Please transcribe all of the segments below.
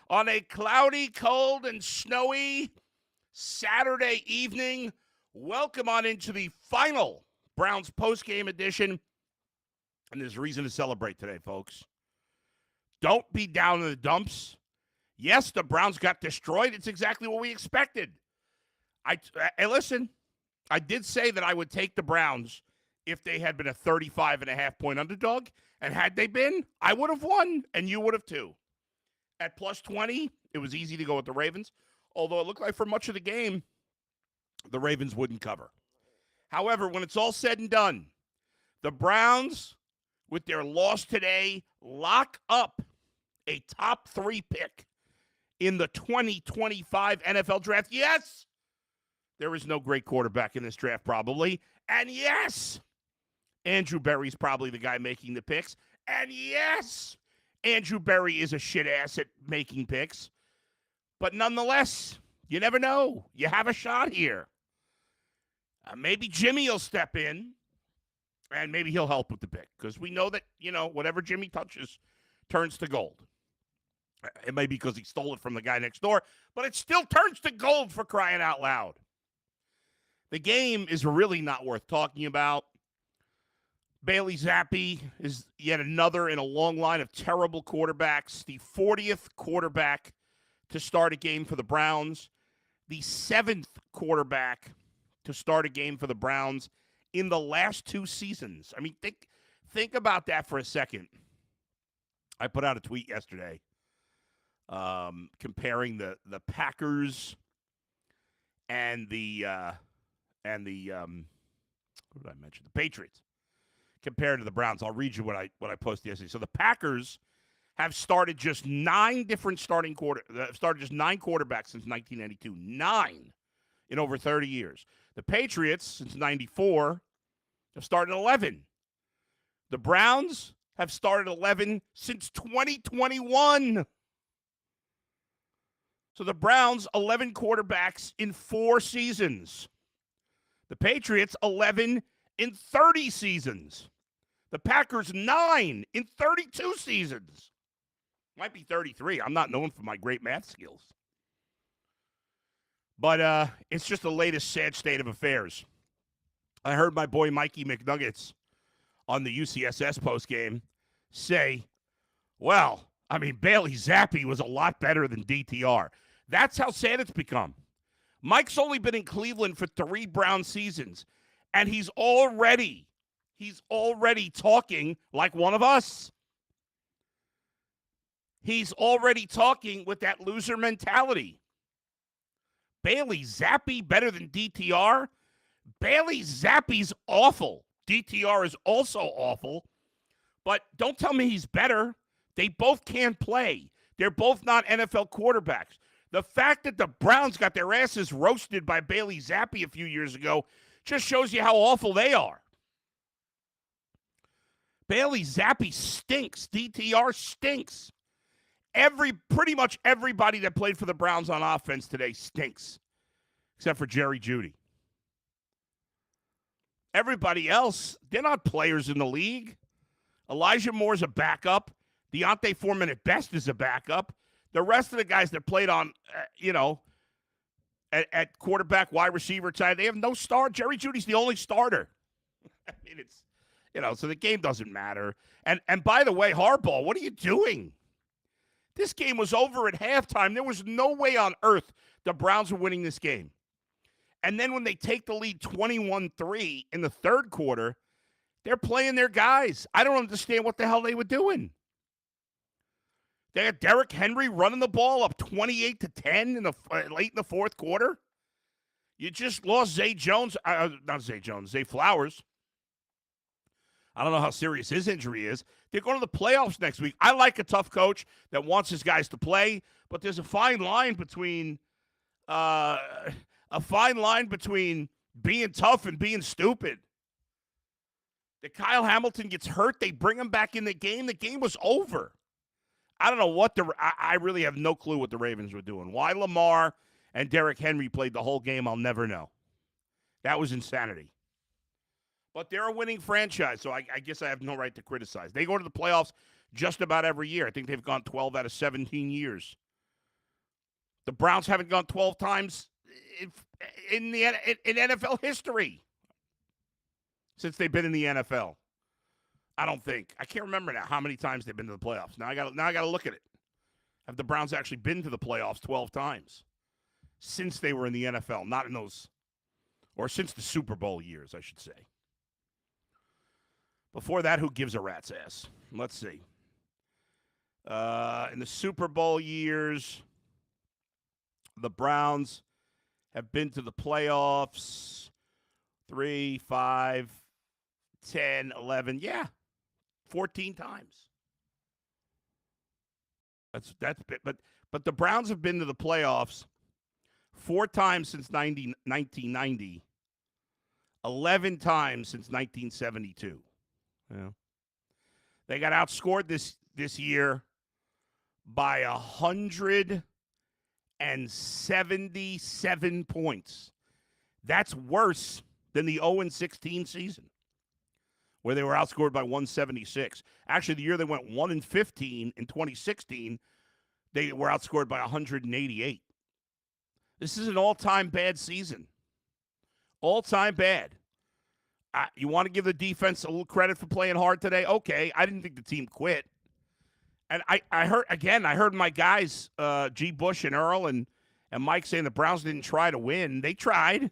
On a cloudy, cold, and snowy Saturday evening, welcome on into the final Browns postgame edition. And there's a reason to celebrate today, folks. Don't be down in the dumps. Yes, the Browns got destroyed. It's exactly what we expected. And listen, I did say that I would take the Browns if they had been a 35.5-point underdog. And had they been, I would have won, and you would have too. At plus 20, it was easy to go with the Ravens, although it looked like for much of the game, the Ravens wouldn't cover. However, when it's all said and done, the Browns, with their loss today, lock up a top 3 pick in the 2025 NFL draft. Yes, there is no great quarterback in this draft probably. And yes, Andrew Berry's probably the guy making the picks. And yes, Andrew Berry is a shit ass at making picks. But nonetheless, you never know. You have a shot here. Maybe Jimmy will step in, and maybe he'll help with the pick. Because we know that, whatever Jimmy touches turns to gold. It may be because he stole it from the guy next door, but it still turns to gold for crying out loud. The game is really not worth talking about. Bailey Zappe is yet another in a long line of terrible quarterbacks. The 40th quarterback to start a game for the Browns. The 7th quarterback to start a game for the Browns in the last 2 seasons. I mean, think about that for a second. I put out a tweet yesterday comparing the Packers and the what did I mention? The Patriots. Compared to the Browns. I'll read you what I posted yesterday. So the Packers have started just 9 quarterbacks since 1992. 9 in over 30 years. The Patriots, since 94, have started 11. The Browns have started 11 since 2021. So the Browns, 11 quarterbacks in 4 seasons. The Patriots, 11 in 30 seasons. The Packers, 9 in 32 seasons. Might be 33. I'm not known for my great math skills. But it's just the latest sad state of affairs. I heard my boy Mikey McNuggets on the UCSS postgame say, well, I mean, Bailey Zappe was a lot better than DTR. That's how sad it's become. Mike's only been in Cleveland for 3 Brown seasons, and he's already talking like one of us. He's already talking with that loser mentality. Bailey Zappe better than DTR? Bailey Zappe's awful. DTR is also awful. But don't tell me he's better. They both can't play. They're both not NFL quarterbacks. The fact that the Browns got their asses roasted by Bailey Zappe a few years ago just shows you how awful they are. Bailey Zappe stinks. DTR stinks. Pretty much everybody that played for the Browns on offense today stinks, except for Jerry Jeudy. Everybody else, they're not players in the league. Elijah Moore's a backup. Deontay Foreman at best is a backup. The rest of the guys that played on, at quarterback, wide receiver side, they have no star. Jerry Jeudy's the only starter. I mean, it's, so the game doesn't matter. And by the way, Harbaugh, what are you doing? This game was over at halftime. There was no way on earth the Browns were winning this game. And then when they take the lead 21-3 in the third quarter, they're playing their guys. I don't understand what the hell they were doing. They had Derrick Henry running the ball up 28-10 late in the fourth quarter. You just lost Zay Flowers. I don't know how serious his injury is. They're going to the playoffs next week. I like a tough coach that wants his guys to play, but there's a fine line between being tough and being stupid. That Kyle Hamilton gets hurt, they bring him back in the game. The game was over. I don't know what I really have no clue what the Ravens were doing. Why Lamar and Derrick Henry played the whole game, I'll never know. That was insanity. But they're a winning franchise, so I guess I have no right to criticize. They go to the playoffs just about every year. I think they've gone 12 out of 17 years. The Browns haven't gone 12 times in NFL history since they've been in the NFL. I don't think. I can't remember now how many times they've been to the playoffs. Now I got to look at it. Have the Browns actually been to the playoffs 12 times since they were in the NFL? Not in those, or since the Super Bowl years, I should say. Before that, who gives a rat's ass? Let's see. In the Super Bowl years, the Browns have been to the playoffs 3, 5, 10, 11, 14 times. That's but the Browns have been to the playoffs 4 times since 1990, 11 times since 1972. Yeah. They got outscored this year by 177 points. That's worse than the 0-16 season, where they were outscored by 176. Actually, the year they went 1-15 in 2016, they were outscored by 188. This is an all-time bad season. All-time bad. You want to give the defense a little credit for playing hard today? Okay, I didn't think the team quit. And I heard my guys, G. Bush and Earl and Mike saying the Browns didn't try to win. They tried.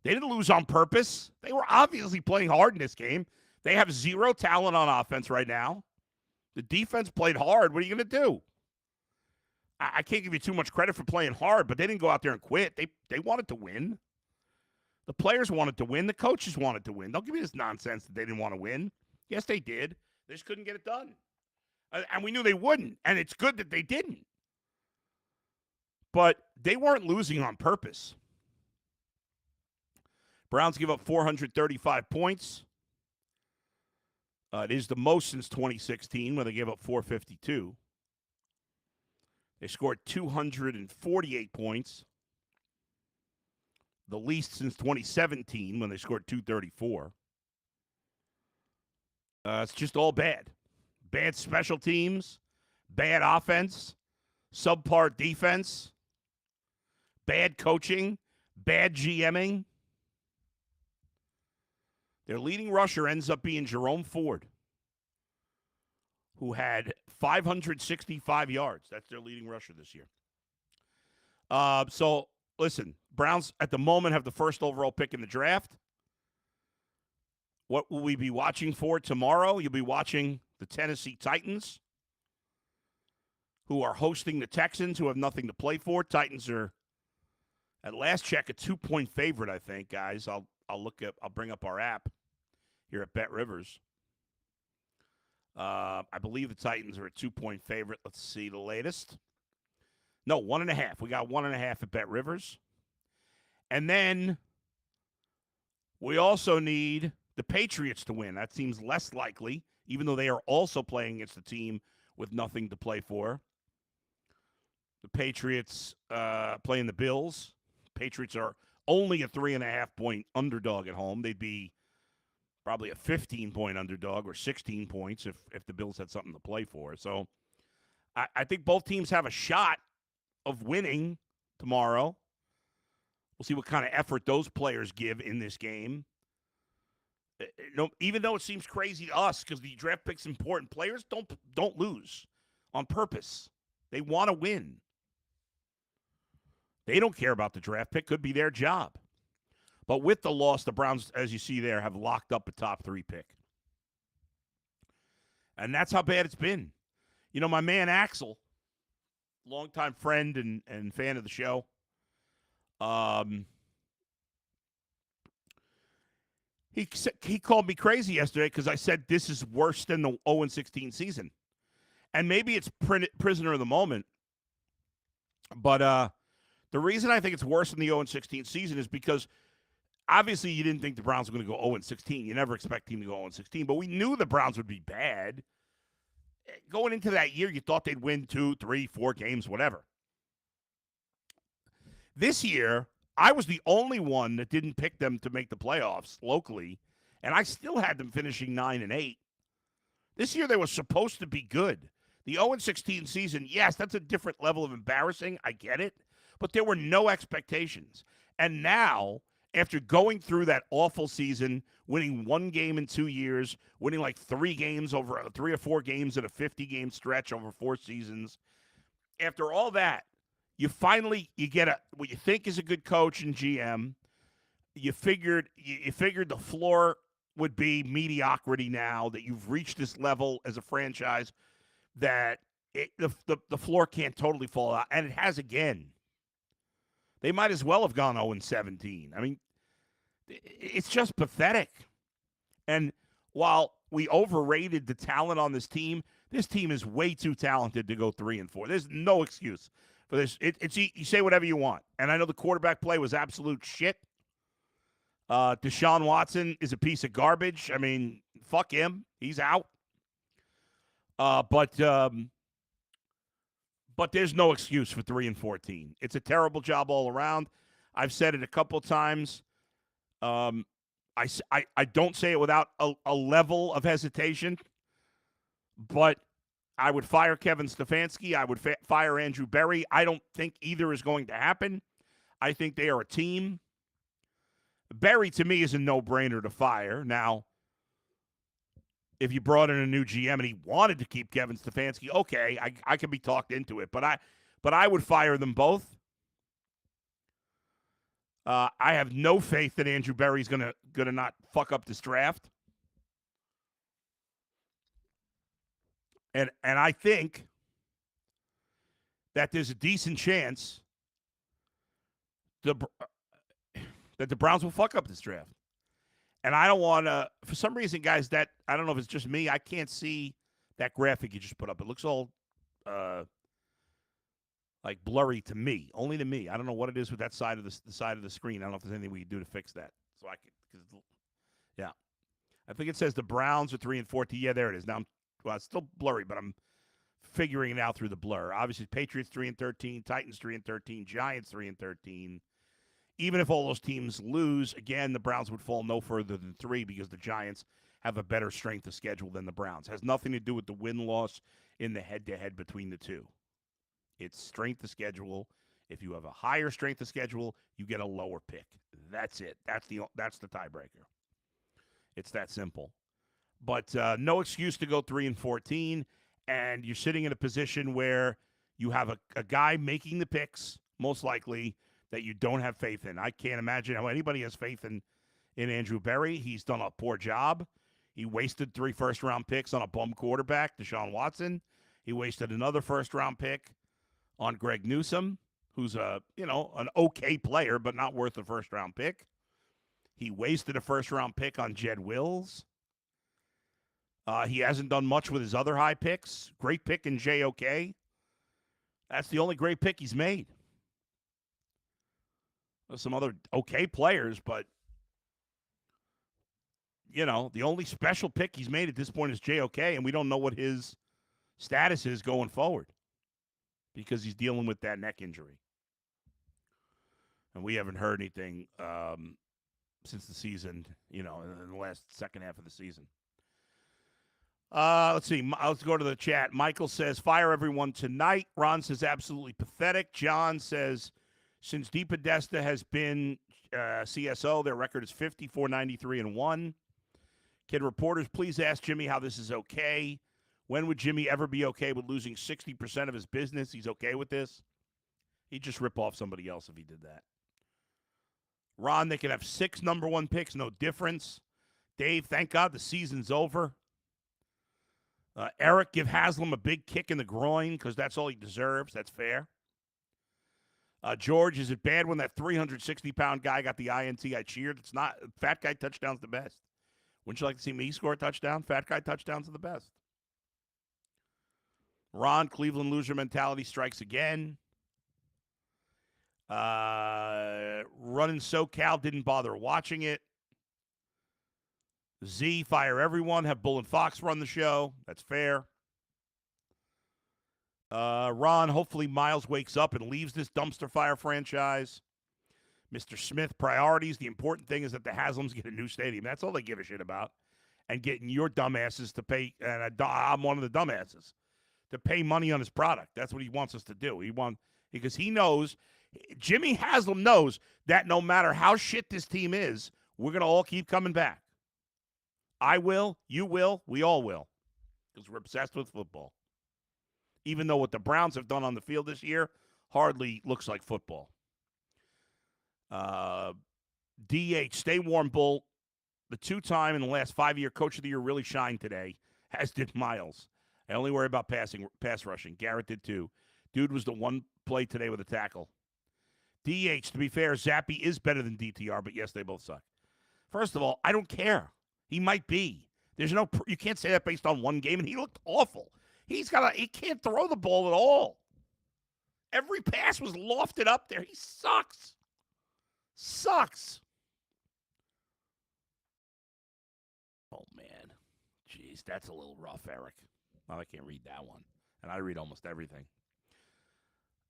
They didn't lose on purpose. They were obviously playing hard in this game. They have zero talent on offense right now. The defense played hard. What are you going to do? I can't give you too much credit for playing hard, but they didn't go out there and quit. They wanted to win. The players wanted to win. The coaches wanted to win. Don't give me this nonsense that they didn't want to win. Yes, they did. They just couldn't get it done. And we knew they wouldn't, and it's good that they didn't. But they weren't losing on purpose. Browns give up 435 points. It is the most since 2016, when they gave up 452. They scored 248 points. The least since 2017, when they scored 234. It's just all bad. Bad special teams, bad offense, subpar defense, bad coaching, bad GMing. Their leading rusher ends up being Jerome Ford, who had 565 yards. That's their leading rusher this year. So, listen, Browns at the moment have the first overall pick in the draft. What will we be watching for tomorrow? You'll be watching the Tennessee Titans, who are hosting the Texans, who have nothing to play for. Titans are, at last check, a 2-point favorite, I think, guys. I'll bring up our app here at Bet Rivers. I believe the Titans are a 2-point favorite. Let's see the latest. No, 1.5. We got 1.5 at Bet Rivers. And then we also need the Patriots to win. That seems less likely, even though they are also playing against a team with nothing to play for. The Patriots playing the Bills. Patriots are only a 3.5-point underdog at home. They'd be probably a 15-point underdog or 16 points if the Bills had something to play for. So I think both teams have a shot of winning tomorrow. We'll see what kind of effort those players give in this game. Even though it seems crazy to us because the draft pick's important, players don't lose on purpose. They want to win. They don't care about the draft pick. Could be their job. But with the loss, the Browns, as you see there, have locked up a top 3 pick. And that's how bad it's been. You know, my man Axel, longtime friend and fan of the show, he called me crazy yesterday because I said this is worse than the 0-16 season. And maybe it's prisoner of the moment. But the reason I think it's worse than the 0-16 season is because obviously you didn't think the Browns were going to go 0-16. You never expect a team to go 0-16. But we knew the Browns would be bad. Going into that year, you thought they'd win 2, 3, 4 games, whatever. This year, I was the only one that didn't pick them to make the playoffs locally, and I still had them finishing 9-8. This year they were supposed to be good. The 0-16 season, yes, that's a different level of embarrassing. I get it. But there were no expectations. And now, after going through that awful season, winning one game in 2 years, winning like 3 or 4 games in a 50-game stretch over 4 seasons, after all that, you get what you think is a good coach and GM. You figured the floor would be mediocrity now that you've reached this level as a franchise that the floor can't totally fall out, and it has again. They might as well have gone 0-17. I mean, it's just pathetic. And while we overrated the talent on this team is way too talented to go 3-4. There's no excuse for this. You say whatever you want. And I know the quarterback play was absolute shit. Deshaun Watson is a piece of garbage. I mean, fuck him. He's out. But there's no excuse for 3-14. It's a terrible job all around. I've said it a couple times. I don't say it without a level of hesitation, but I would fire Kevin Stefanski. I would fire Andrew Berry. I don't think either is going to happen. I think they are a team. Berry, to me, is a no-brainer to fire. Now, if you brought in a new GM and he wanted to keep Kevin Stefanski, okay, I can be talked into it. But I would fire them both. I have no faith that Andrew Berry's gonna not fuck up this draft. And I think that there's a decent chance that the Browns will fuck up this draft. And I don't want to, for some reason, guys, that I don't know if it's just me, I can't see that graphic you just put up. It looks all like blurry to me, only to me. I don't know what it is with that side of the side of the screen. I don't know if there's anything we can do to fix that. So I could, yeah. I think it says the Browns are 3-14. Yeah, there it is. Now, it's still blurry, but I'm figuring it out through the blur. Obviously, Patriots 3-13, Titans 3-13, Giants 3-13. Even if all those teams lose, again, the Browns would fall no further than 3 because the Giants have a better strength of schedule than the Browns. It has nothing to do with the win-loss in the head-to-head between the two. It's strength of schedule. If you have a higher strength of schedule, you get a lower pick. That's it. That's the tiebreaker. It's that simple. But no excuse to go 3-14, and you're sitting in a position where you have a guy making the picks, most likely, that you don't have faith in. I can't imagine how anybody has faith in Andrew Berry. He's done a poor job. He wasted 3 first-round picks on a bum quarterback, Deshaun Watson. He wasted another first-round pick on Greg Newsome, who's an okay player, but not worth a first-round pick. He wasted a first-round pick on Jed Wills. He hasn't done much with his other high picks. Great pick in JOK. That's the only great pick he's made. There's some other okay players, but, the only special pick he's made at this point is JOK, and we don't know what his status is going forward because he's dealing with that neck injury. And we haven't heard anything since the season, in the last second half of the season. Let's see. Let's go to the chat. Michael says, fire everyone tonight. Ron says, absolutely pathetic. John says, since DePodesta has been CSO, their record is 54-93-1. Kid reporters, please ask Jimmy how this is okay. When would Jimmy ever be okay with losing 60% of his business? He's okay with this. He'd just rip off somebody else if he did that. Ron, they could have 6 number 1 picks, no difference. Dave, thank God the season's over. Eric, give Haslam a big kick in the groin because that's all he deserves. That's fair. George, is it bad when that 360-pound guy got the INT? I cheered. It's not. Fat guy touchdown's the best. Wouldn't you like to see me score a touchdown? Fat guy touchdowns are the best. Ron, Cleveland loser mentality strikes again. Running SoCal, didn't bother watching it. Z, fire everyone. Have Bull and Fox run the show. That's fair. Ron, hopefully Miles wakes up and leaves this dumpster fire franchise. Mr. Smith, priorities. The important thing is that the Haslams get a new stadium. That's all they give a shit about. and getting your dumbasses to pay, and I'm one of the dumbasses, to pay money on his product. That's what he wants us to do. Because he knows, Jimmy Haslam knows that no matter how shit this team is, we're going to all keep coming back. I will, you will, we all will, because we're obsessed with football. Even though what the Browns have done on the field this year hardly looks like football. DH, stay warm, Bull. The two-time in the last 5-year Coach of the Year really shined today, as did Miles. I only worry about pass rushing. Garrett did too. Dude was the one play today with a tackle. DH, to be fair, Zappe is better than DTR, but yes, they both suck. First of all, I don't care. He might be. You can't say that based on one game, and he looked awful. He can't throw the ball at all. Every pass was lofted up there. He sucks. Sucks. Oh, man. Jeez, that's a little rough, Eric. Well, I can't read that one. And I read almost everything.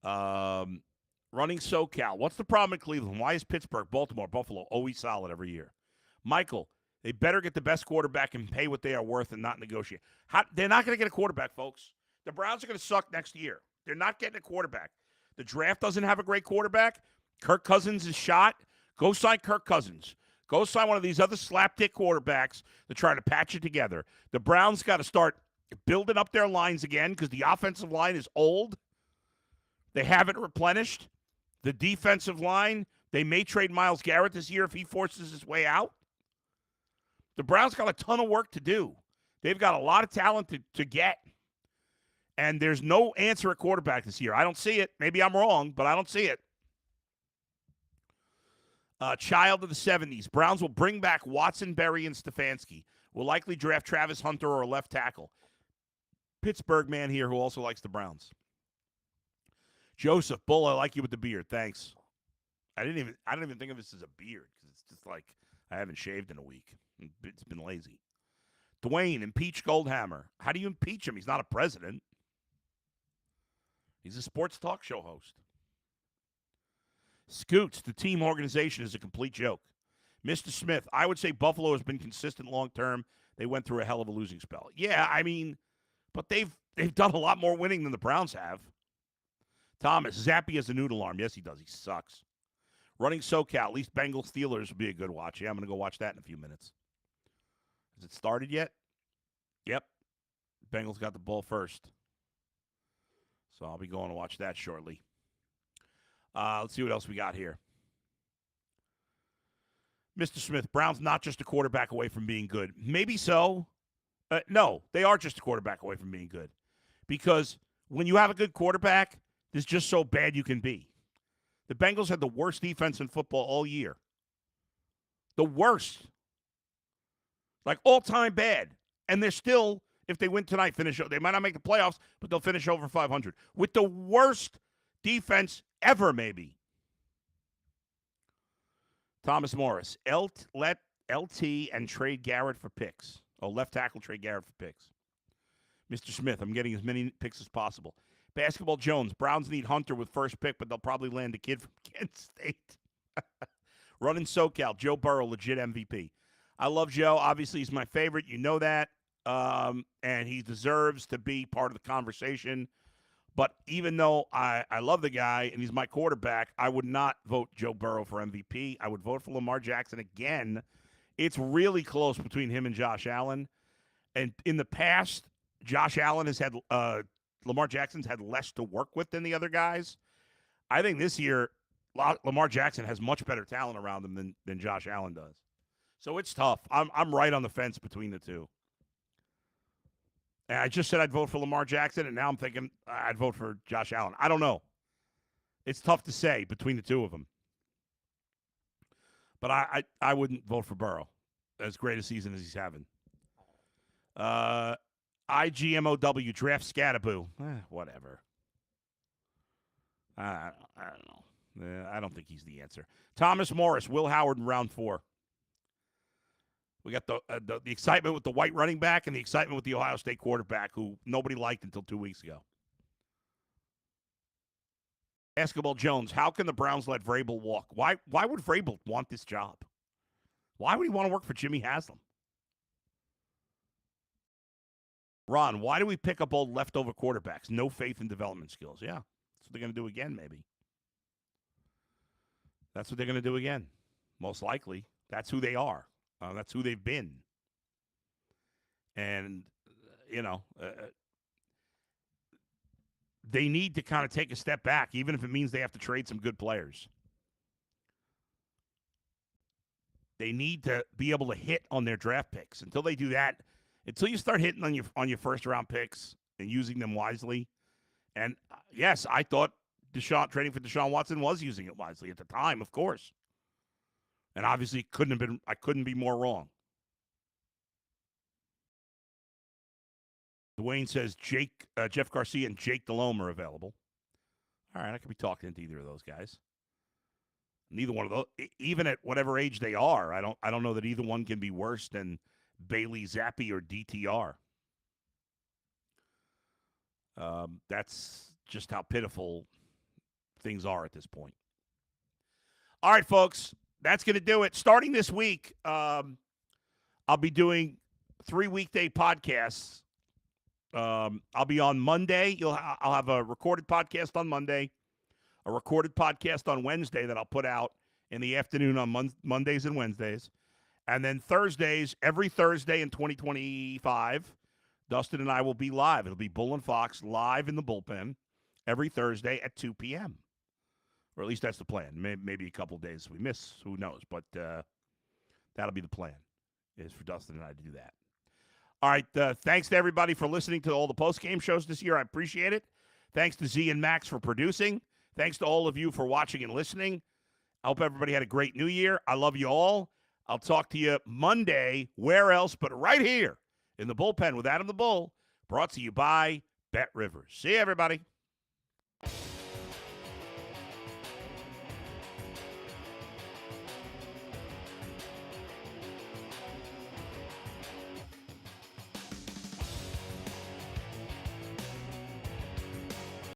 Running SoCal. What's the problem in Cleveland? Why is Pittsburgh, Baltimore, Buffalo always solid every year? Michael, they better get the best quarterback and pay what they are worth and not negotiate. They're not going to get a quarterback, folks. The Browns are going to suck next year. They're not getting a quarterback. The draft doesn't have a great quarterback. Kirk Cousins is shot. Go sign Kirk Cousins. Go sign one of these other slapdick quarterbacks to try to patch it together. The Browns got to start building up their lines again because the offensive line is old. They haven't replenished. The defensive line, they may trade Myles Garrett this year if he forces his way out. The Browns got a ton of work to do. They've got a lot of talent to get. And there's no answer at quarterback this year. I don't see it. Maybe I'm wrong, but I don't see it. Child of the 70s. Browns will bring back Watson, Berry, and Stefanski. Will likely draft Travis Hunter or a left tackle. Pittsburgh man here who also likes the Browns. Joseph, Bull, I like you with the beard. Thanks. I don't even think of this as a beard because it's just like I haven't shaved in a week. It's been lazy. Dwayne, impeach Goldhammer. How do you impeach him? He's not a president. He's a sports talk show host. Scoots, the team organization is a complete joke. Mr. Smith, I would say Buffalo has been consistent long term. They went through a hell of a losing spell. Yeah, I mean, but they've done a lot more winning than the Browns have. Thomas, Zappe has a noodle arm. Yes, he does. He sucks. Running SoCal, at least Bengals Steelers would be a good watch. Yeah, I'm going to go watch that in a few minutes. Has it started yet? Yep. Bengals got the ball first. So I'll be going to watch that shortly. Let's see what else we got here. Mr. Smith, Brown's not just a quarterback away from being good. Maybe so. No, they are just a quarterback away from being good. Because when you have a good quarterback, it's just so bad you can be. The Bengals had the worst defense in football all year. The worst. Like all-time bad. And they're still, if they win tonight, they might not make the playoffs, but they'll finish over 500. With the worst defense ever, maybe. Thomas Morris, let LT and trade Garrett for picks. Oh, left tackle, trade Garrett for picks. Mr. Smith, I'm getting as many picks as possible. Basketball Jones, Browns need Hunter with first pick, but they'll probably land a kid from Kent State. Running SoCal, Joe Burrow, legit MVP. I love Joe. Obviously, he's my favorite. You know that. And he deserves to be part of the conversation. But even though I love the guy and he's my quarterback, I would not vote Joe Burrow for MVP. I would vote for Lamar Jackson again. It's really close between him and Josh Allen. And in the past, Josh Allen has had Lamar Jackson's had less to work with than the other guys. I think this year, Lamar Jackson has much better talent around him than Josh Allen does. So it's tough. I'm right on the fence between the two. And I just said I'd vote for Lamar Jackson, and now I'm thinking I'd vote for Josh Allen. I don't know. It's tough to say between the two of them. But I wouldn't vote for Burrow. As great a season as he's having. IGMOW, draft Scattaboo. Whatever. I don't know. I don't think he's the answer. Thomas Morris, Will Howard in round 4. We got the excitement with the white running back and the excitement with the Ohio State quarterback who nobody liked until 2 weeks ago. Basketball Jones, how can the Browns let Vrabel walk? Why would Vrabel want this job? Why would he want to work for Jimmy Haslam? Ron, why do we pick up old leftover quarterbacks? No faith in development skills. Yeah, that's what they're going to do again, maybe. That's what they're going to do again. Most likely. That's who they are. That's who they've been. And, they need to kind of take a step back, even if it means they have to trade some good players. They need to be able to hit on their draft picks. Until they do that, until you start hitting on your first round picks and using them wisely. And yes, I thought trading for Deshaun Watson was using it wisely at the time, of course. And obviously I couldn't be more wrong. Dwayne says Jeff Garcia and Jake Delhomme are available. All right, I could be talking to either of those guys. Neither one of those, even at whatever age they are, I don't know that either one can be worse than Bailey Zappe or DTR. That's just how pitiful things are at this point. All right, folks, that's going to do it. Starting this week, I'll be doing 3 weekday podcasts. I'll be on Monday. I'll have a recorded podcast on Monday, a recorded podcast on Wednesday that I'll put out in the afternoon on Mondays and Wednesdays. And then Thursdays, every Thursday in 2025, Dustin and I will be live. It'll be Bull and Fox live in the bullpen every Thursday at 2 p.m. Or at least that's the plan. Maybe a couple of days we miss. Who knows? But that'll be the plan, is for Dustin and I to do that. All right, thanks to everybody for listening to all the post-game shows this year. I appreciate it. Thanks to Z and Max for producing. Thanks to all of you for watching and listening. I hope everybody had a great new year. I love you all. I'll talk to you Monday, where else but right here in the bullpen with Adam the Bull, brought to you by Bet Rivers. See you, everybody.